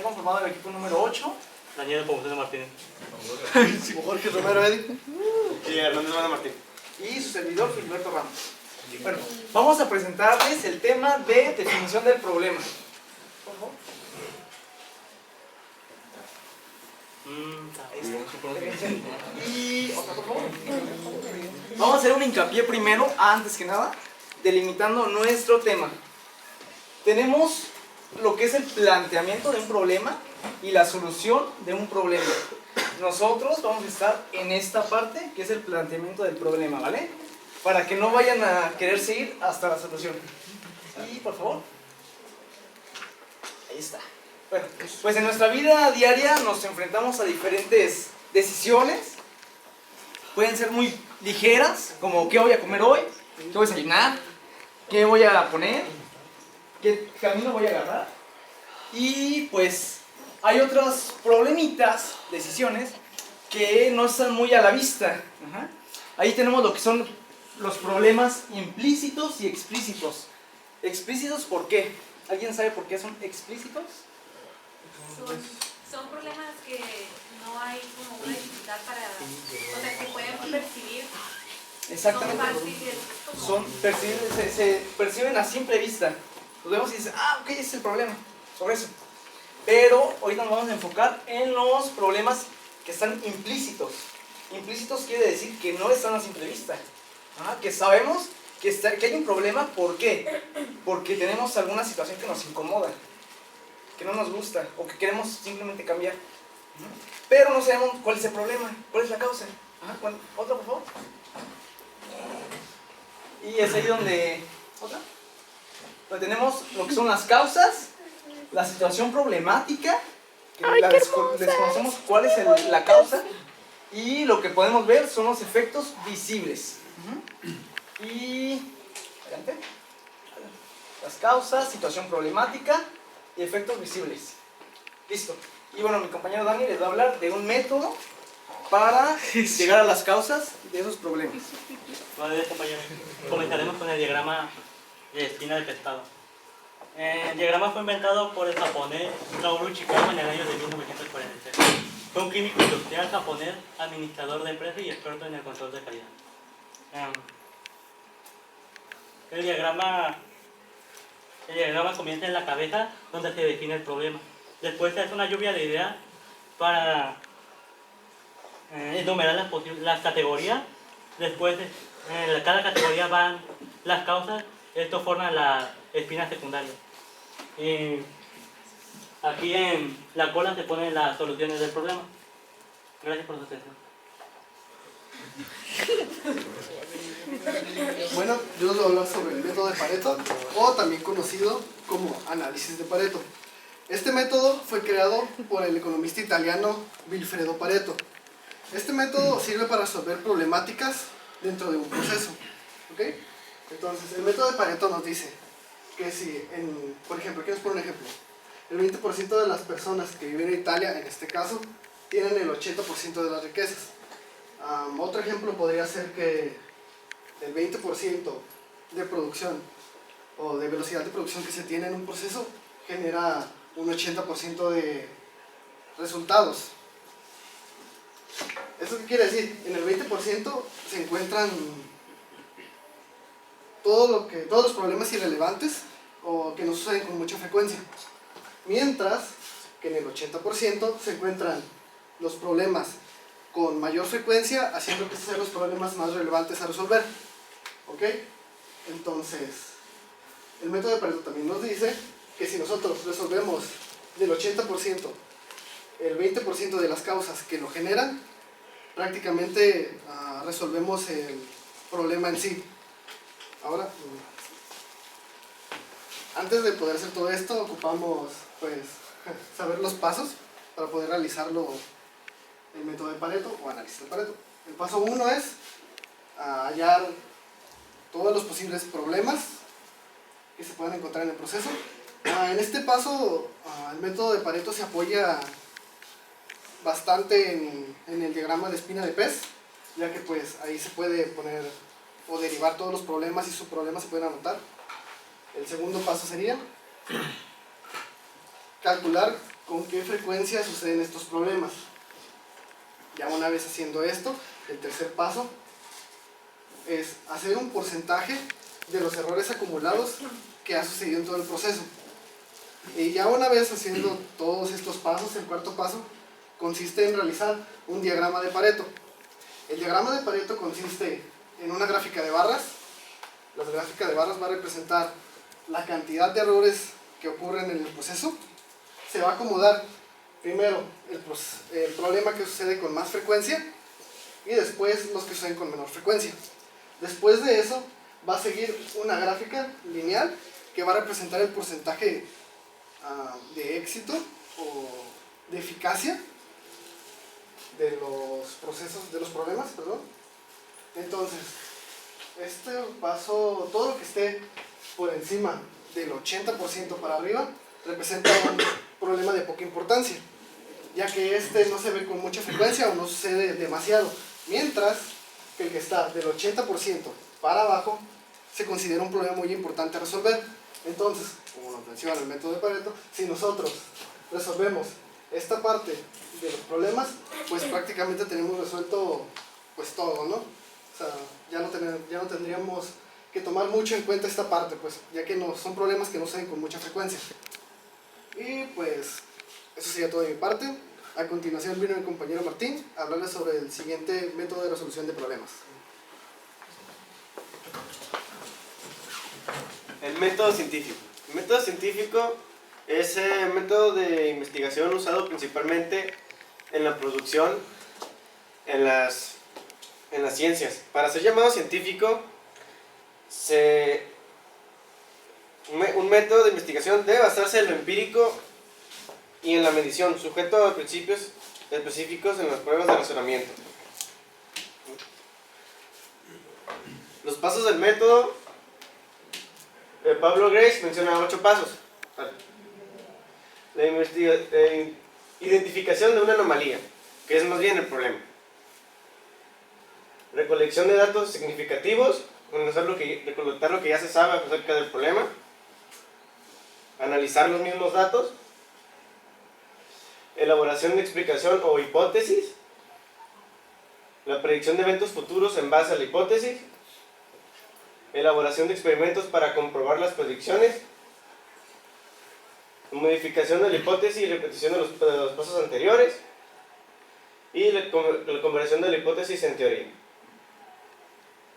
está conformado el equipo número 8. Daniel Ponce Martínez. Jorge Romero Eddy. Y Hernández Mano Martín. Y su servidor, Gilberto Ramos. Bueno, vamos a presentarles el tema de definición del problema. Por favor. Y otra, por favor. Vamos a hacer un hincapié primero, antes que nada, delimitando nuestro tema. Tenemos lo que es el planteamiento de un problema y la solución de un problema. Nosotros vamos a estar en esta parte, que es el planteamiento del problema, ¿vale? Para que no vayan a querer seguir hasta la solución. Y por favor. Ahí está. Bueno, pues en nuestra vida diaria nos enfrentamos a diferentes decisiones. Pueden ser muy ligeras, como qué voy a comer hoy, qué voy a desayunar, qué voy a poner, qué camino voy a agarrar. Y pues hay otros problemitas, decisiones, que no están muy a la vista. Ahí tenemos lo que son los problemas implícitos y explícitos. ¿Explícitos por qué? ¿Alguien sabe por qué son explícitos? Son problemas que no hay como una dificultad para, o sea, que podemos percibir. Exactamente. Se perciben a simple vista. Los vemos y dicen, ok, ese es el problema, sobre eso. Pero ahorita nos vamos a enfocar en los problemas que están implícitos. Implícitos quiere decir que no están a simple vista. Que sabemos que hay un problema, ¿por qué? Porque tenemos alguna situación que nos incomoda, que no nos gusta o que queremos simplemente cambiar. Pero no sabemos cuál es el problema, cuál es la causa. ¿Otra, por favor? Y es ahí donde... ¿Otra? Donde tenemos lo que son las causas, la situación problemática, que desconocemos cuál es la causa, y lo que podemos ver son los efectos visibles. Y... adelante. Las causas, situación problemática y efectos visibles. Listo. Y bueno, mi compañero Dani les va a hablar de un método para llegar a las causas de esos problemas. Vale, compañeros. Comenzaremos con el diagrama de espina de pescado. El diagrama fue inventado por el japonés Nobuchi Kawama en el año de 1946. Fue un químico industrial japonés, administrador de empresas y experto en el control de calidad. El diagrama comienza en la cabeza, donde se define el problema. Después se hace una lluvia de ideas para enumerar las categorías. Después en cada categoría van las causas. Esto forma la espina secundaria. Aquí en la cola se ponen las soluciones del problema. Gracias por su atención. Bueno, yo les voy a hablar sobre el método de Pareto, o también conocido como análisis de Pareto. Este método fue creado por el economista italiano Vilfredo Pareto. Este método sirve para resolver problemáticas dentro de un proceso. ¿Okay? Entonces, el método de Pareto nos dice que si, por ejemplo, ¿qué nos pone un ejemplo? El 20% de las personas que viven en Italia, en este caso, tienen el 80% de las riquezas. Otro ejemplo podría ser que el 20% de producción o de velocidad de producción que se tiene en un proceso genera un 80% de resultados. ¿Eso qué quiere decir? En el 20% se encuentran todos los problemas irrelevantes o que no suceden con mucha frecuencia. Mientras que en el 80% se encuentran los problemas con mayor frecuencia, haciendo que sean los problemas más relevantes a resolver. ¿Ok? Entonces, el método de Pareto también nos dice que si nosotros resolvemos del 80% el 20% de las causas que lo generan, prácticamente resolvemos el problema en sí. Ahora, antes de poder hacer todo esto, ocupamos pues saber los pasos para poder realizarlo, el método de Pareto o análisis de Pareto. El paso 1 es hallar todos los posibles problemas que se puedan encontrar en el proceso. En este paso, el método de Pareto se apoya bastante en el diagrama de espina de pez, ya que pues ahí se puede poner o derivar todos los problemas y subproblemas se pueden anotar. El segundo paso sería calcular con qué frecuencia suceden estos problemas. Ya una vez haciendo esto, el tercer paso es hacer un porcentaje de los errores acumulados que ha sucedido en todo el proceso. Y ya una vez haciendo todos estos pasos, el cuarto paso consiste en realizar un diagrama de Pareto. El diagrama de Pareto consiste en una gráfica de barras. La gráfica de barras va a representar la cantidad de errores que ocurren en el proceso. Se va a acomodar primero el problema que sucede con más frecuencia y después los que suceden con menor frecuencia. Después de eso va a seguir una gráfica lineal que va a representar el porcentaje de éxito o de eficacia de los procesos, de los problemas, perdón. Entonces, este paso, todo lo que esté por encima del 80% para arriba, representa un problema de poca importancia, ya que este no se ve con mucha frecuencia o no sucede demasiado, mientras que el que está del 80% para abajo se considera un problema muy importante a resolver. Entonces, como nos menciona el método de Pareto, si nosotros resolvemos esta parte de los problemas, pues prácticamente tenemos resuelto pues todo, ¿no? O sea, ya no tendríamos que tomar mucho en cuenta esta parte, pues, ya que no son problemas que no se ven con mucha frecuencia. Y pues, eso sería todo de mi parte. A continuación vino mi compañero Martín a hablarles sobre el siguiente método de resolución de problemas. El método científico. El método científico es el método de investigación usado principalmente en la producción, en las ciencias. Para ser llamado científico, un método de investigación debe basarse en lo empírico y en la medición, sujeto a principios específicos en las pruebas de razonamiento. Los pasos del método, Pablo Grace menciona 8 pasos. La identificación de una anomalía, que es más bien el problema. Recolección de datos significativos, recolectar lo que ya se sabe acerca del problema. Analizar los mismos datos. Elaboración de explicación o hipótesis. La predicción de eventos futuros en base a la hipótesis. Elaboración de experimentos para comprobar las predicciones. Modificación de la hipótesis y repetición de los pasos anteriores. Y la conversión de la hipótesis en teoría.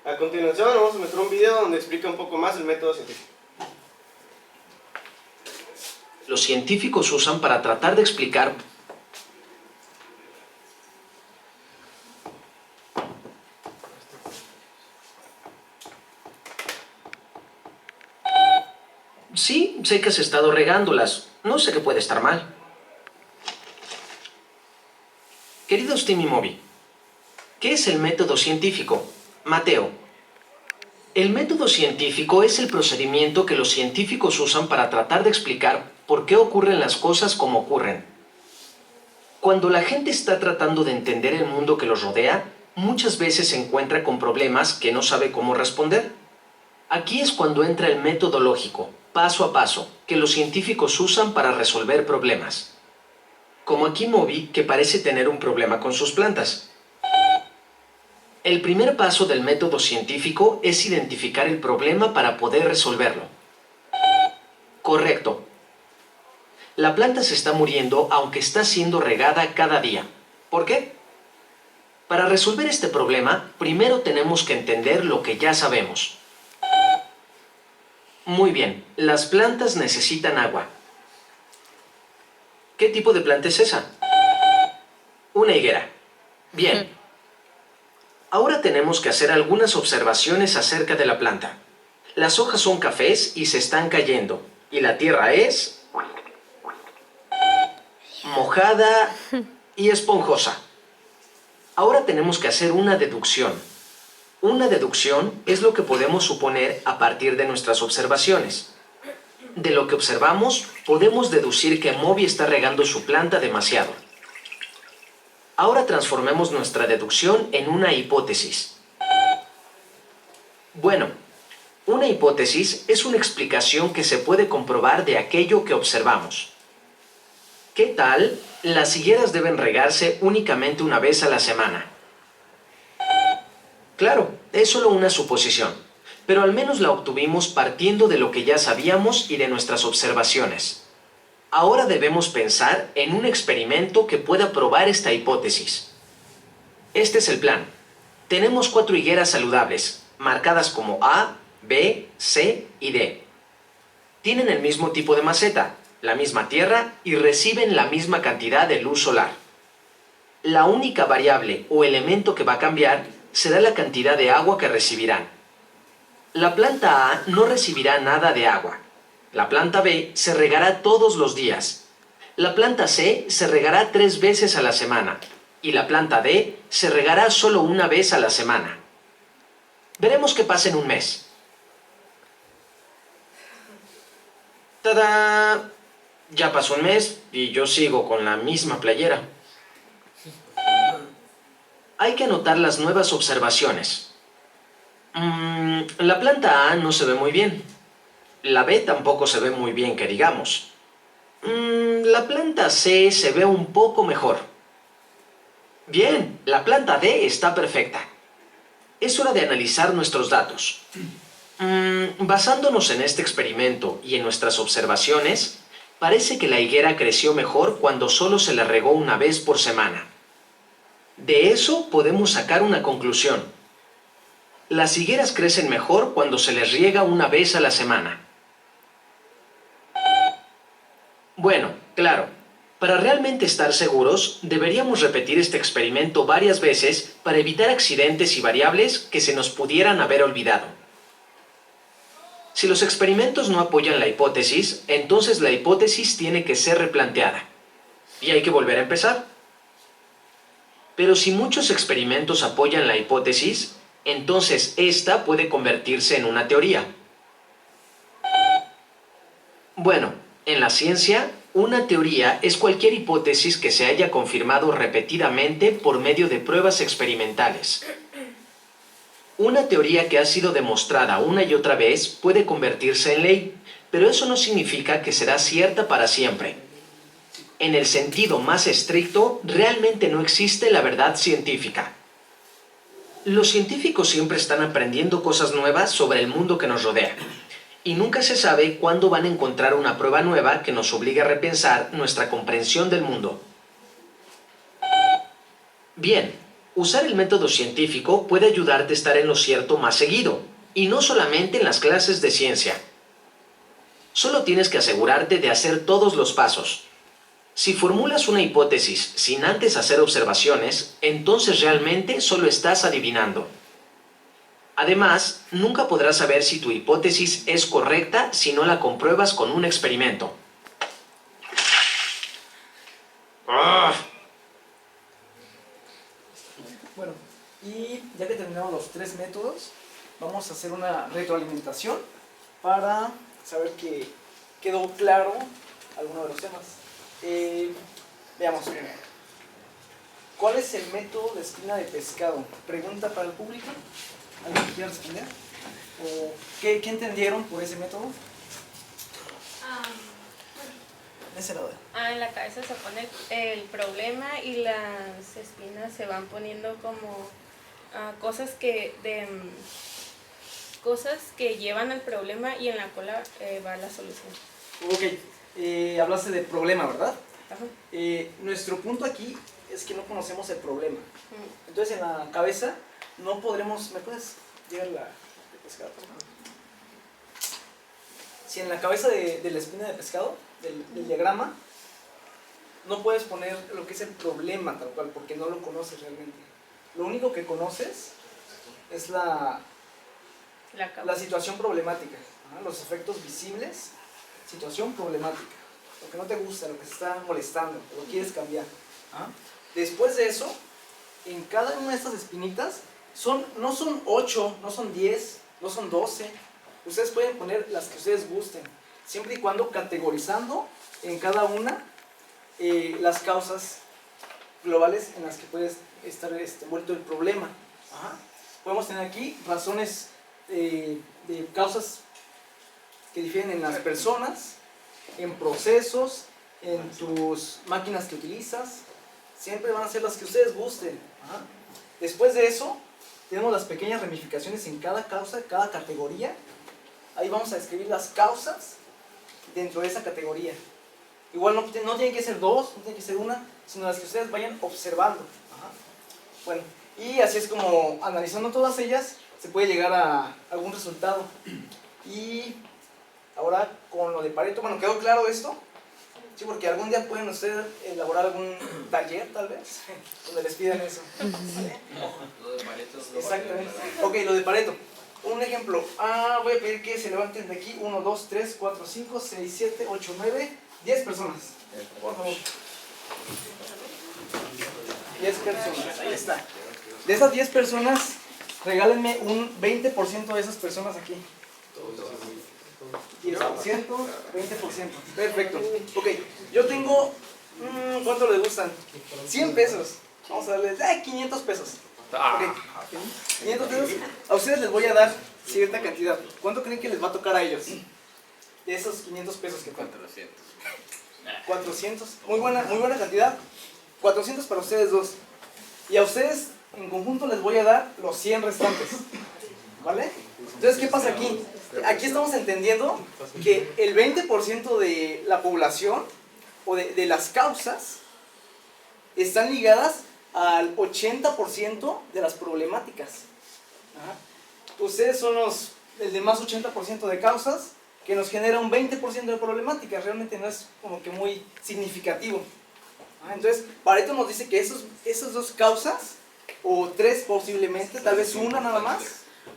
A continuación vamos a mostrar un video donde explica un poco más el método científico. Los científicos usan para tratar de explicar Sí, sé que has estado regándolas. No sé qué puede estar mal. Queridos Tim y Moby, ¿qué es el método científico? Mateo. El método científico es el procedimiento que los científicos usan para tratar de explicar por qué ocurren las cosas como ocurren. Cuando la gente está tratando de entender el mundo que los rodea, muchas veces se encuentra con problemas que no sabe cómo responder. Aquí es cuando entra el método lógico, paso a paso, que los científicos usan para resolver problemas. Como aquí Moby, que parece tener un problema con sus plantas. El primer paso del método científico es identificar el problema para poder resolverlo. Correcto. La planta se está muriendo aunque está siendo regada cada día. ¿Por qué? Para resolver este problema, primero tenemos que entender lo que ya sabemos. Muy bien, las plantas necesitan agua. ¿Qué tipo de planta es esa? Una higuera. Bien. Ahora tenemos que hacer algunas observaciones acerca de la planta. Las hojas son cafés y se están cayendo. Y la tierra es mojada y esponjosa. Ahora tenemos que hacer una deducción. Una deducción es lo que podemos suponer a partir de nuestras observaciones. De lo que observamos, podemos deducir que Moby está regando su planta demasiado. Ahora transformemos nuestra deducción en una hipótesis. Bueno, una hipótesis es una explicación que se puede comprobar de aquello que observamos. ¿Qué tal? Las higueras deben regarse únicamente una vez a la semana. Claro, es solo una suposición, pero al menos la obtuvimos partiendo de lo que ya sabíamos y de nuestras observaciones. Ahora debemos pensar en un experimento que pueda probar esta hipótesis. Este es el plan. Tenemos 4 higueras saludables, marcadas como A, B, C y D. Tienen el mismo tipo de maceta, la misma tierra y reciben la misma cantidad de luz solar. La única variable o elemento que va a cambiar será la cantidad de agua que recibirán. La planta A no recibirá nada de agua. La planta B se regará todos los días. La planta C se regará 3 veces a la semana. Y la planta D se regará solo una vez a la semana. Veremos qué pasa en un mes. ¡Tada! Ya pasó un mes y yo sigo con la misma playera. Hay que anotar las nuevas observaciones. La planta A no se ve muy bien. La B tampoco se ve muy bien, que digamos. La planta C se ve un poco mejor. Bien, la planta D está perfecta. Es hora de analizar nuestros datos. Basándonos en este experimento y en nuestras observaciones, parece que la higuera creció mejor cuando solo se le regó una vez por semana. De eso podemos sacar una conclusión. Las higueras crecen mejor cuando se les riega una vez a la semana. Bueno, claro, para realmente estar seguros, deberíamos repetir este experimento varias veces para evitar accidentes y variables que se nos pudieran haber olvidado. Si los experimentos no apoyan la hipótesis, entonces la hipótesis tiene que ser replanteada. Y hay que volver a empezar. Pero si muchos experimentos apoyan la hipótesis, entonces esta puede convertirse en una teoría. Bueno, en la ciencia, una teoría es cualquier hipótesis que se haya confirmado repetidamente por medio de pruebas experimentales. Una teoría que ha sido demostrada una y otra vez puede convertirse en ley, pero eso no significa que será cierta para siempre. En el sentido más estricto, realmente no existe la verdad científica. Los científicos siempre están aprendiendo cosas nuevas sobre el mundo que nos rodea, y nunca se sabe cuándo van a encontrar una prueba nueva que nos obligue a repensar nuestra comprensión del mundo. Bien, usar el método científico puede ayudarte a estar en lo cierto más seguido, y no solamente en las clases de ciencia. Solo tienes que asegurarte de hacer todos los pasos. Si formulas una hipótesis sin antes hacer observaciones, entonces realmente solo estás adivinando. Además, nunca podrás saber si tu hipótesis es correcta si no la compruebas con un experimento. Bueno, y ya que terminamos los 3 métodos, vamos a hacer una retroalimentación para saber que quedó claro alguno de los temas. Veamos primero. ¿Cuál es el método de espina de pescado? Pregunta para el público. ¿Alguien quiere responder? ¿O qué entendieron por ese método? De ese lado. En la cabeza se pone el problema y las espinas se van poniendo como cosas que llevan al problema, y en la cola va la solución. Ok, hablaste de problema, ¿verdad? Ajá. Nuestro punto aquí es que no conocemos el problema. Entonces en la cabeza no podremos... ¿Me puedes llevar la de pescado, por favor? Si en la cabeza de la espina de pescado, del diagrama, no puedes poner lo que es el problema tal cual, porque no lo conoces realmente. Lo único que conoces es la situación problemática, ¿no? Los efectos visibles, situación problemática, lo que no te gusta, lo que se está molestando, lo quieres cambiar. ¿Ah? Después de eso, en cada una de estas espinitas, no son 8, no son 10, no son 12, ustedes pueden poner las que ustedes gusten, siempre y cuando categorizando en cada una las causas globales en las que puede estar envuelto el problema. Ajá. Podemos tener aquí razones de causas que difieren en las personas, en procesos, en tus máquinas que utilizas. Siempre van a ser las que ustedes gusten. Ajá. Después de eso, tenemos las pequeñas ramificaciones en cada causa, cada categoría. Ahí vamos a escribir las causas dentro de esa categoría. Igual no tienen que ser dos, no tiene que ser una, sino las que ustedes vayan observando. Ajá. Bueno, y así es como analizando todas ellas se puede llegar a algún resultado. Y ahora con lo de Pareto, bueno, ¿quedó claro esto? Sí, porque algún día pueden ustedes elaborar algún taller, tal vez, donde les pidan eso. ¿Vale? Lo de Pareto. Exactamente. Ok, lo de Pareto. Un ejemplo. Voy a pedir que se levanten de aquí 1, 2, 3, 4, 5, 6, 7, 8, 9, 10 personas. Por favor. 10 personas, ahí está. De esas 10 personas, regálenme un 20% de esas personas aquí. 10%, 20%. Perfecto. Ok, yo tengo, ¿cuánto les gustan? 100 pesos. Vamos a darles 500 pesos. Okay. 500 pesos. A ustedes les voy a dar cierta cantidad. ¿Cuánto creen que les va a tocar a ellos? De esos 500 pesos que cuentan. 400. Muy buena cantidad. 400 para ustedes dos. Y a ustedes en conjunto les voy a dar los 100 restantes. ¿Vale? Entonces, ¿qué pasa aquí? Aquí estamos entendiendo que el 20% de la población o de las causas están ligadas al 80% de las problemáticas. Ajá. Ustedes son el demás 80% de causas que nos genera un 20% de problemáticas. Realmente no es como que muy significativo. Entonces, Pareto nos dice que esas dos causas, o tres posiblemente, tal vez una nada más,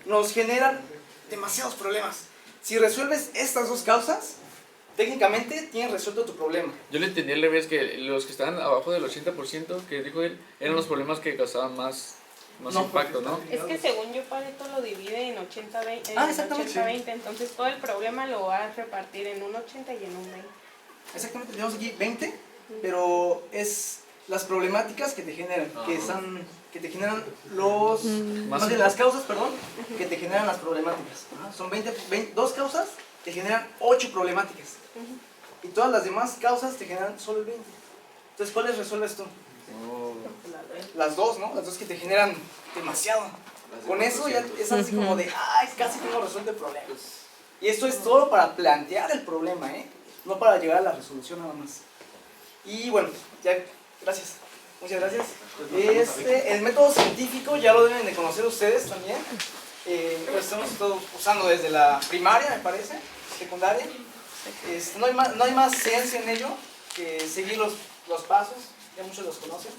nos generan demasiados problemas. Si resuelves estas dos causas, técnicamente tienes resuelto tu problema. Yo le entendí al revés, que los que estaban abajo del 80% que dijo él, eran los problemas que causaban más impacto, ¿no? Es que según yo Pareto lo divide en 80-20, exactamente. 80-20, entonces todo el problema lo va a repartir en un 80 y en un 20. Exactamente, tenemos aquí 20, pero es las problemáticas que te generan, que te generan más bien las causas, perdón, que te generan las problemáticas. Son dos causas, te generan 8 problemáticas. Y todas las demás causas te generan solo el 20. Entonces, ¿cuáles resuelves tú? Las dos, ¿no? Las dos que te generan demasiado. Con eso ya es así como de, casi tengo resuelto el problema. Y esto es solo para plantear el problema, no para llegar a la resolución nada más. Y bueno, ya, gracias. Muchas gracias. El método científico ya lo deben de conocer ustedes también. Lo estamos usando desde la primaria, me parece, secundaria. No hay más ciencia en ello que seguir los pasos, ya muchos los conocen.